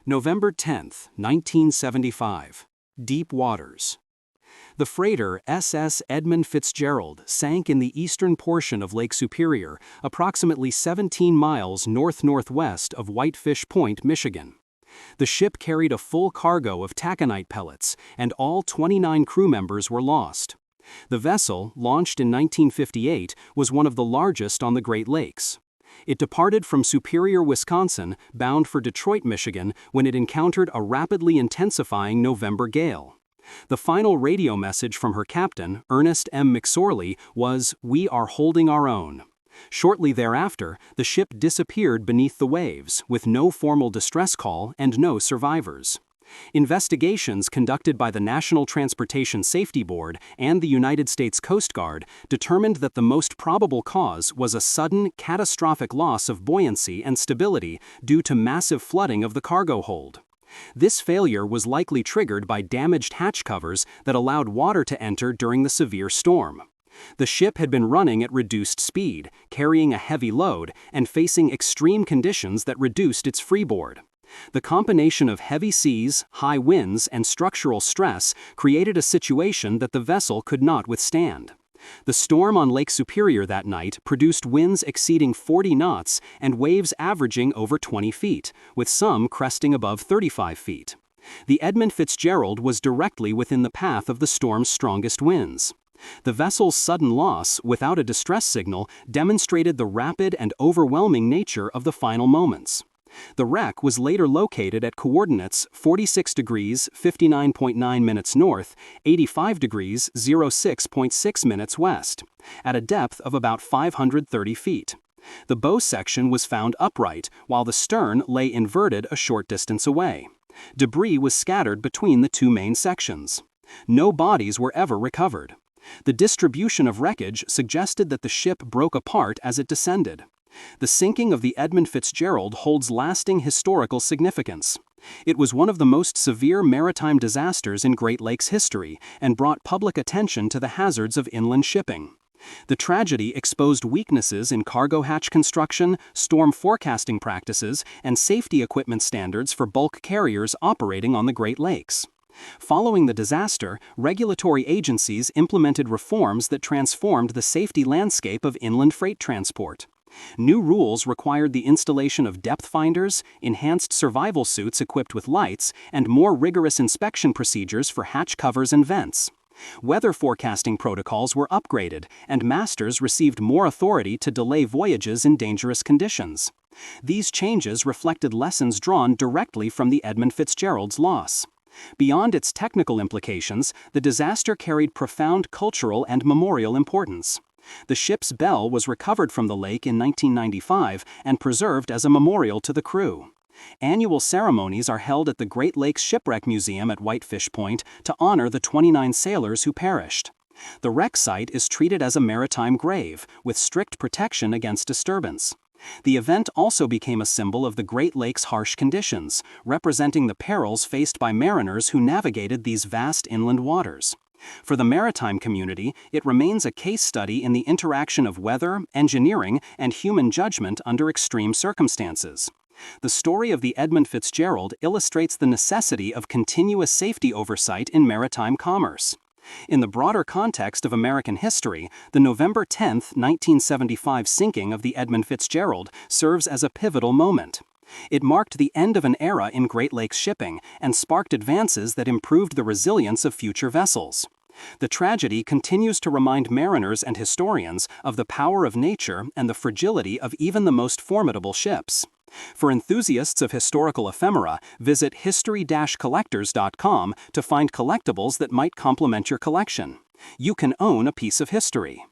November 10, 1975. Deep waters. The freighter SS Edmund Fitzgerald sank in the eastern portion of Lake Superior, approximately 17 miles north-northwest of Whitefish Point, Michigan. The ship carried a full cargo of taconite pellets, and all 29 crew members were lost. The vessel, launched in 1958, was one of the largest on the Great Lakes. It departed from Superior, Wisconsin, bound for Detroit, Michigan, when it encountered a rapidly intensifying November gale. The final radio message from her captain, Ernest M. McSorley, was, "We are holding our own." Shortly thereafter, the ship disappeared beneath the waves, with no formal distress call and no survivors. Investigations conducted by the National Transportation Safety Board and the United States Coast Guard determined that the most probable cause was a sudden, catastrophic loss of buoyancy and stability due to massive flooding of the cargo hold. This failure was likely triggered by damaged hatch covers that allowed water to enter during the severe storm. The ship had been running at reduced speed, carrying a heavy load, and facing extreme conditions that reduced its freeboard. The combination of heavy seas, high winds, and structural stress created a situation that the vessel could not withstand. The storm on Lake Superior that night produced winds exceeding 40 knots and waves averaging over 20 feet, with some cresting above 35 feet. The Edmund Fitzgerald was directly within the path of the storm's strongest winds. The vessel's sudden loss, without a distress signal, demonstrated the rapid and overwhelming nature of the final moments. The wreck was later located at coordinates 46 degrees 59.9 minutes north, 85 degrees 06.6 minutes west, at a depth of about 530 feet. The bow section was found upright, while the stern lay inverted a short distance away. Debris was scattered between the two main sections. No bodies were ever recovered. The distribution of wreckage suggested that the ship broke apart as it descended. The sinking of the Edmund Fitzgerald holds lasting historical significance. It was one of the most severe maritime disasters in Great Lakes history and brought public attention to the hazards of inland shipping. The tragedy exposed weaknesses in cargo hatch construction, storm forecasting practices, and safety equipment standards for bulk carriers operating on the Great Lakes. Following the disaster, regulatory agencies implemented reforms that transformed the safety landscape of inland freight transport. New rules required the installation of depth finders, enhanced survival suits equipped with lights, and more rigorous inspection procedures for hatch covers and vents. Weather forecasting protocols were upgraded, and masters received more authority to delay voyages in dangerous conditions. These changes reflected lessons drawn directly from the Edmund Fitzgerald's loss. Beyond its technical implications, the disaster carried profound cultural and memorial importance. The ship's bell was recovered from the lake in 1995 and preserved as a memorial to the crew. Annual ceremonies are held at the Great Lakes Shipwreck Museum at Whitefish Point to honor the 29 sailors who perished. The wreck site is treated as a maritime grave, with strict protection against disturbance. The event also became a symbol of the Great Lakes' harsh conditions, representing the perils faced by mariners who navigated these vast inland waters. For the maritime community, it remains a case study in the interaction of weather, engineering, and human judgment under extreme circumstances. The story of the Edmund Fitzgerald illustrates the necessity of continuous safety oversight in maritime commerce. In the broader context of American history, the November 10, 1975 sinking of the Edmund Fitzgerald serves as a pivotal moment. It marked the end of an era in Great Lakes shipping and sparked advances that improved the resilience of future vessels. The tragedy continues to remind mariners and historians of the power of nature and the fragility of even the most formidable ships. For enthusiasts of historical ephemera, visit history-collectors.com to find collectibles that might complement your collection. You can own a piece of history.